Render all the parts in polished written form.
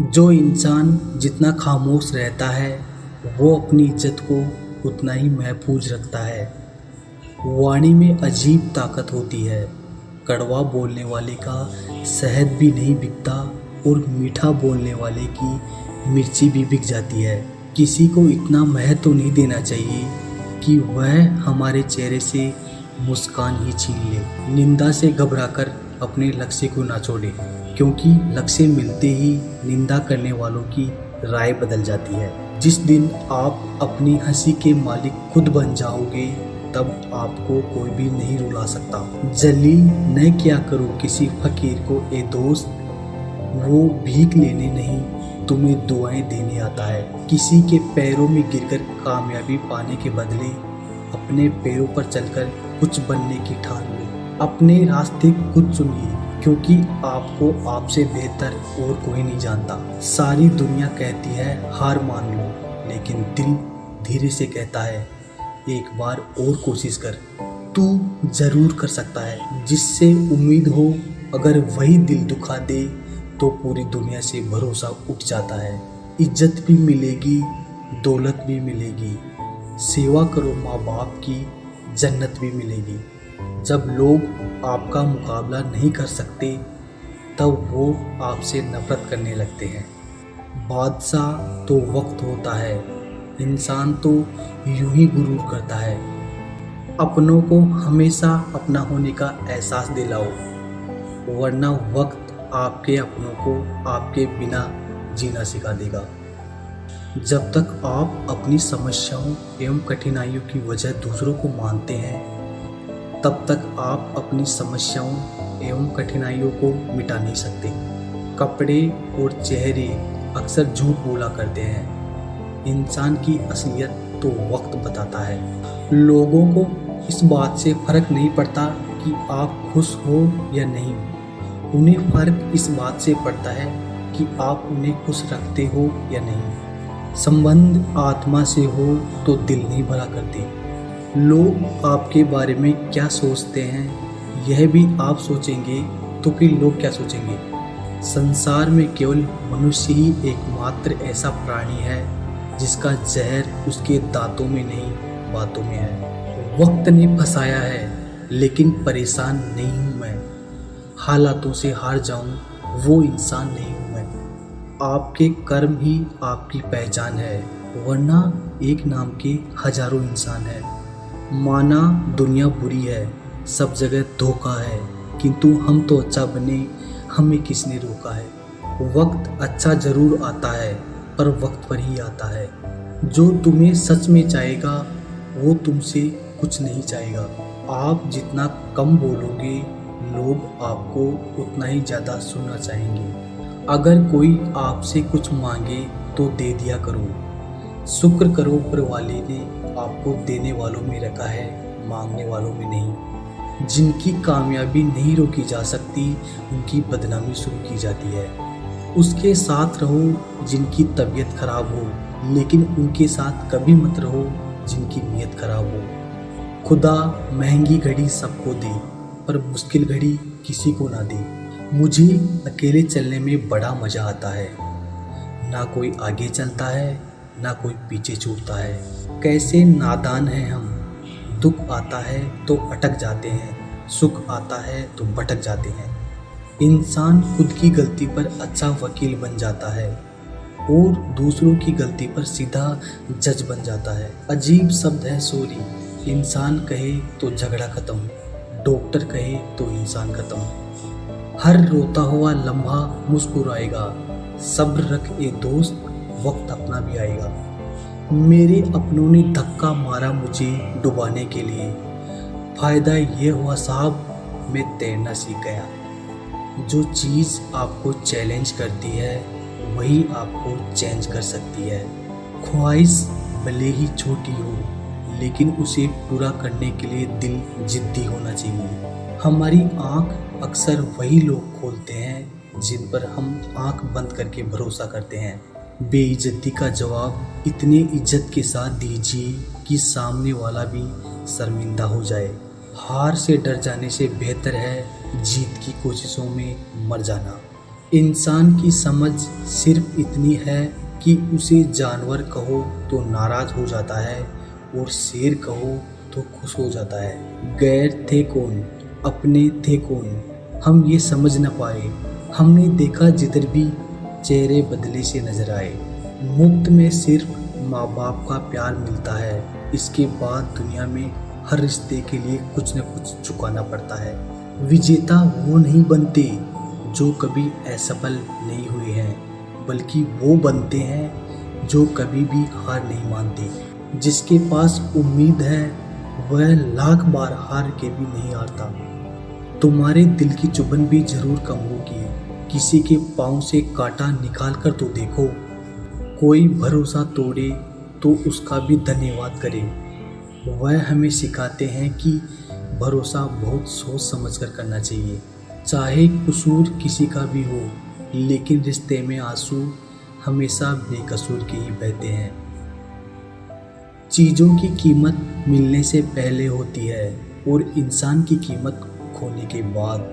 जो इंसान जितना खामोश रहता है वो अपनी इज्जत को उतना ही महफूज रखता है। वाणी में अजीब ताकत होती है। कड़वा बोलने वाले का शहद भी नहीं बिकता और मीठा बोलने वाले की मिर्ची भी बिक जाती है। किसी को इतना महत्व तो नहीं देना चाहिए कि वह हमारे चेहरे से मुस्कान ही छीन ले। निंदा से घबराकर अपने लक्ष्य को ना छोड़े, क्योंकि लक्ष्य मिलते ही निंदा करने वालों की राय बदल जाती है। जिस दिन आप अपनी हंसी के मालिक खुद बन जाओगे तब आपको कोई भी नहीं रुला सकता। जलील न किया करो किसी फकीर को ए दोस्त, वो भीख लेने नहीं तुम्हें दुआएं देने आता है। किसी के पैरों में गिरकर कामयाबी पाने के बदले अपने पैरों पर चलकर कुछ बनने की ठान लो। अपने रास्ते खुद चुनिए, क्योंकि आपको आपसे बेहतर और कोई नहीं जानता। सारी दुनिया कहती है हार मान लो, लेकिन दिल धीरे से कहता है एक बार और कोशिश कर, तू जरूर कर सकता है। जिससे उम्मीद हो अगर वही दिल दुखा दे तो पूरी दुनिया से भरोसा उठ जाता है। इज्जत भी मिलेगी, दौलत भी मिलेगी। सेवा करो माँ बाप की, जन्नत भी मिलेगी। जब लोग आपका मुकाबला नहीं कर सकते तब वो आपसे नफरत करने लगते हैं। बादशाह तो वक्त होता है, इंसान तो यूं ही गुरूर करता है। अपनों को हमेशा अपना होने का एहसास दिलाओ, वरना वक्त आपके अपनों को आपके बिना जीना सिखा देगा। जब तक आप अपनी समस्याओं एवं कठिनाइयों की वजह दूसरों को मानते हैं, तब तक आप अपनी समस्याओं एवं कठिनाइयों को मिटा नहीं सकते। कपड़े और चेहरे अक्सर झूठ बोला करते हैं, इंसान की असलियत तो वक्त बताता है। लोगों को इस बात से फर्क नहीं पड़ता कि आप खुश हो या नहीं, उन्हें फर्क इस बात से पड़ता है कि आप उन्हें खुश रखते हो या नहीं। संबंध आत्मा से हो तो दिल नहीं भरा करते। लोग आपके बारे में क्या सोचते हैं यह भी आप सोचेंगे तो फिर लोग क्या सोचेंगे। संसार में केवल मनुष्य ही एकमात्र ऐसा प्राणी है जिसका जहर उसके दांतों में नहीं बातों में है। वक्त ने फंसाया है लेकिन परेशान नहीं हूँ मैं। हालातों से हार जाऊँ वो इंसान नहीं हूँ मैं। आपके कर्म ही आपकी पहचान है, वरना एक नाम के हजारों इंसान है। माना दुनिया बुरी है, सब जगह धोखा है, किंतु हम तो अच्छा बने, हमें किसने रोका है। वक्त अच्छा जरूर आता है पर वक्त पर ही आता है। जो तुम्हें सच में चाहेगा वो तुमसे कुछ नहीं चाहेगा। आप जितना कम बोलोगे लोग आपको उतना ही ज़्यादा सुनना चाहेंगे। अगर कोई आपसे कुछ मांगे तो दे दिया करो। शुक्र करो ऊपर वाले ने आपको देने वालों में रखा है, मांगने वालों में नहीं। जिनकी कामयाबी नहीं रोकी जा सकती उनकी बदनामी शुरू की जाती है। उसके साथ रहो जिनकी तबीयत खराब हो, लेकिन उनके साथ कभी मत रहो जिनकी नीयत खराब हो। खुदा महंगी घड़ी सबको दे पर मुश्किल घड़ी किसी को ना दे। मुझे अकेले चलने में बड़ा मज़ा आता है। ना कोई आगे चलता है ना कोई पीछे छूटता है। कैसे नादान हैं हम, दुख आता है तो अटक जाते हैं, सुख आता है तो भटक जाते हैं। इंसान खुद की गलती पर अच्छा वकील बन जाता है और दूसरों की गलती पर सीधा जज बन जाता है। अजीब शब्द है सॉरी। इंसान कहे तो झगड़ा खत्म, डॉक्टर कहे तो इंसान खत्म। हर रोता हुआ लम्हा मुस्कुराएगा, सब्र रख ए दोस्त, वक्त अपना भी आएगा। मेरे अपनों ने धक्का मारा मुझे डुबाने के लिए, फ़ायदा ये हुआ साहब मैं तैरना सीख गया। जो चीज़ आपको चैलेंज करती है वही आपको चेंज कर सकती है। ख्वाहिश भले ही छोटी हो लेकिन उसे पूरा करने के लिए दिल जिद्दी होना चाहिए। हमारी आँख अक्सर वही लोग खोलते हैं जिन पर हम आँख बंद करके भरोसा करते हैं। बेइज्जती का जवाब इतने इज्जत के साथ दीजिए कि सामने वाला भी शर्मिंदा हो जाए। हार से डर जाने से बेहतर है जीत की कोशिशों में मर जाना। इंसान की समझ सिर्फ इतनी है कि उसे जानवर कहो तो नाराज हो जाता है और शेर कहो तो खुश हो जाता है। गैर थे कौन, अपने थे कौन, हम ये समझ न पाए। हमने देखा जिधर भी चेहरे बदले से नजर आए। मुफ्त में सिर्फ माँ बाप का प्यार मिलता है, इसके बाद दुनिया में हर रिश्ते के लिए कुछ न कुछ चुकाना पड़ता है। विजेता वो नहीं बनते जो कभी असफल नहीं हुए हैं, बल्कि वो बनते हैं जो कभी भी हार नहीं मानते। जिसके पास उम्मीद है वह लाख बार हार के भी नहीं हारता। तुम्हारे दिल की चुभन भी जरूर कम होगी। किसी के पाँव से कांटा निकाल कर तो देखो। कोई भरोसा तोड़े तो उसका भी धन्यवाद करे। वह हमें सिखाते हैं कि भरोसा बहुत सोच समझ कर करना चाहिए। चाहे कसूर किसी का भी हो, लेकिन रिश्ते में आंसू हमेशा बेकसूर के ही बहते हैं। चीज़ों की कीमत मिलने से पहले होती है और इंसान की कीमत खोने के बाद।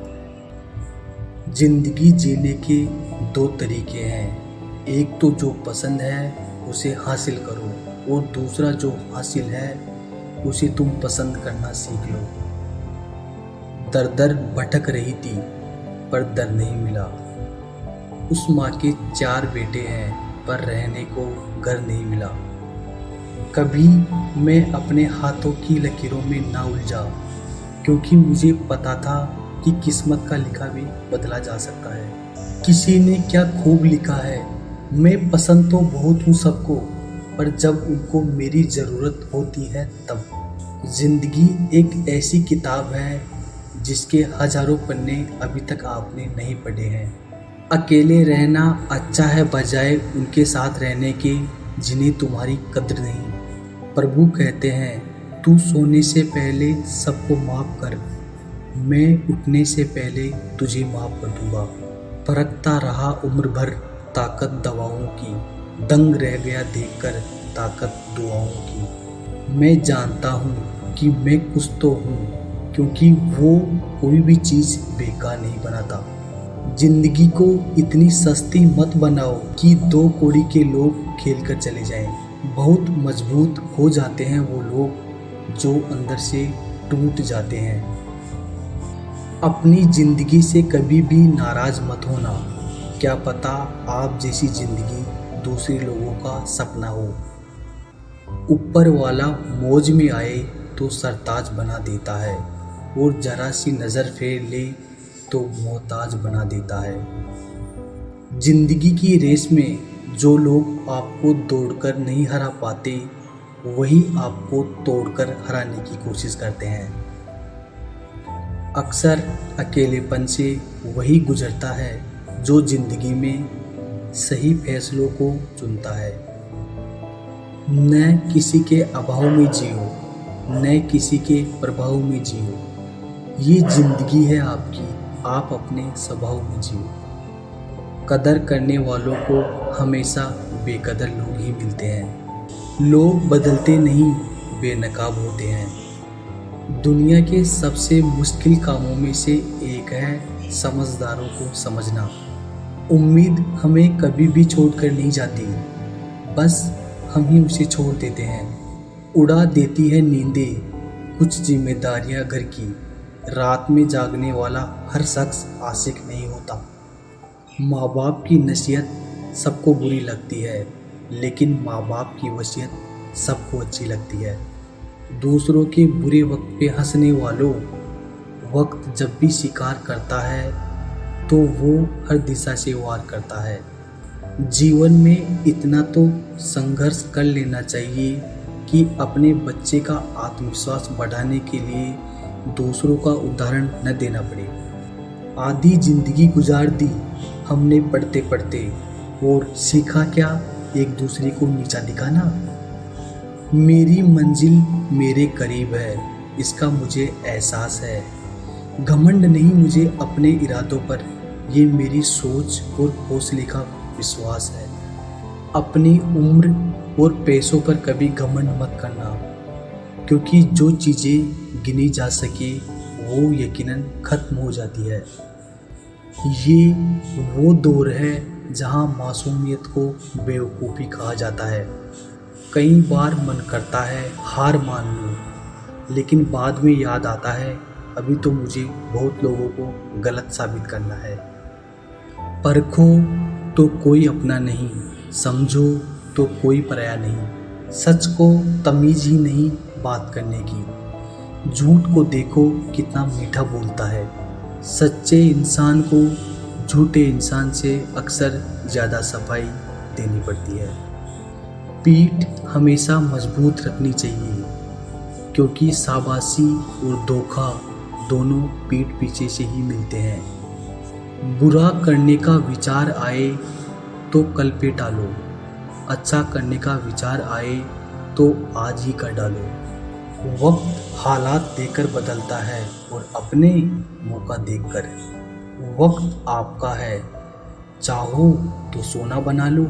जिंदगी जीने के दो तरीके हैं, एक तो जो पसंद है उसे हासिल करो और दूसरा जो हासिल है उसे तुम पसंद करना सीख लो। दर दर भटक रही थी पर दर नहीं मिला। उस माँ के 4 बेटे हैं पर रहने को घर नहीं मिला। कभी मैं अपने हाथों की लकीरों में ना उलझा, क्योंकि मुझे पता था कि किस्मत का लिखा भी बदला जा सकता है। किसी ने क्या खूब लिखा है, मैं पसंद तो बहुत हूँ सबको, पर जब उनको मेरी ज़रूरत होती है तब। जिंदगी एक ऐसी किताब है जिसके हजारों पन्ने अभी तक आपने नहीं पढ़े हैं। अकेले रहना अच्छा है बजाय उनके साथ रहने के जिन्हें तुम्हारी कद्र नहीं। प्रभु कहते हैं, तू सोने से पहले सबको माफ़ कर, मैं उठने से पहले तुझे माफ़ कर दूंगा। परखता रहा उम्र भर ताकत दवाओं की, दंग रह गया देखकर ताकत दुआओं की। मैं जानता हूँ कि मैं कुछ तो हूँ, क्योंकि वो कोई भी चीज़ बेकार नहीं बनाता। जिंदगी को इतनी सस्ती मत बनाओ कि 2 कौड़ी के लोग खेल कर चले जाएं। बहुत मजबूत हो जाते हैं वो लोग जो अंदर से टूट जाते हैं। अपनी ज़िंदगी से कभी भी नाराज़ मत होना। क्या पता आप जैसी ज़िंदगी दूसरे लोगों का सपना हो। ऊपर वाला मौज में आए तो सरताज बना देता है और जरा सी नज़र फेर ले तो मोहताज बना देता है। जिंदगी की रेस में जो लोग आपको दौड़कर नहीं हरा पाते, वही आपको तोड़कर हराने की कोशिश करते हैं। अक्सर अकेलेपन से वही गुजरता है जो जिंदगी में सही फैसलों को चुनता है। न किसी के अभाव में जियो, न किसी के प्रभाव में जियो। ये जिंदगी है आपकी, आप अपने स्वभाव में जियो। कदर करने वालों को हमेशा बेकदर लोग ही मिलते हैं। लोग बदलते नहीं, बेनकाब होते हैं। दुनिया के सबसे मुश्किल कामों में से एक है समझदारों को समझना। उम्मीद हमें कभी भी छोड़कर नहीं जाती, बस हम ही उसे छोड़ देते हैं। उड़ा देती है नींदें कुछ जिम्मेदारियां घर की। रात में जागने वाला हर शख्स आशिक नहीं होता। माँ बाप की नसीहत सबको बुरी लगती है, लेकिन माँ बाप की वसीयत सबको अच्छी लगती है। दूसरों के बुरे वक्त पे हंसने वालों, वक्त जब भी शिकार करता है तो वो हर दिशा से वार करता है। जीवन में इतना तो संघर्ष कर लेना चाहिए कि अपने बच्चे का आत्मविश्वास बढ़ाने के लिए दूसरों का उदाहरण न देना पड़े। आधी जिंदगी गुजार दी हमने पढ़ते पढ़ते, और सीखा क्या, एक दूसरे को नीचा दिखाना। मेरी मंजिल मेरे करीब है, इसका मुझे एहसास है। घमंड नहीं मुझे अपने इरादों पर, ये मेरी सोच और हौसले का विश्वास है। अपनी उम्र और पैसों पर कभी घमंड मत करना, क्योंकि जो चीज़ें गिनी जा सके वो यकीनन ख़त्म हो जाती है। ये वो दौर है जहाँ मासूमियत को बेवकूफ़ी कहा जाता है। कई बार मन करता है हार मान लूं, लेकिन बाद में याद आता है अभी तो मुझे बहुत लोगों को गलत साबित करना है। परखो तो कोई अपना नहीं, समझो तो कोई पराया नहीं। सच को तमीज़ ही नहीं बात करने की। झूठ को देखो कितना मीठा बोलता है। सच्चे इंसान को झूठे इंसान से अक्सर ज़्यादा सफाई देनी पड़ती है। पीठ हमेशा मजबूत रखनी चाहिए, क्योंकि शाबाशी और धोखा दोनों पीठ पीछे से ही मिलते हैं। बुरा करने का विचार आए तो कल पे टालो, अच्छा करने का विचार आए तो आज ही कर डालो। वक्त हालात देकर बदलता है और अपने मौका देखकर। वक्त आपका है, चाहो तो सोना बना लो,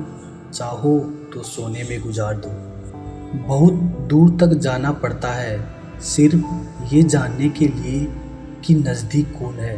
चाहो तो सोने में गुजार दो। बहुत दूर तक जाना पड़ता है सिर्फ ये जानने के लिए कि नज़दीक कौन है।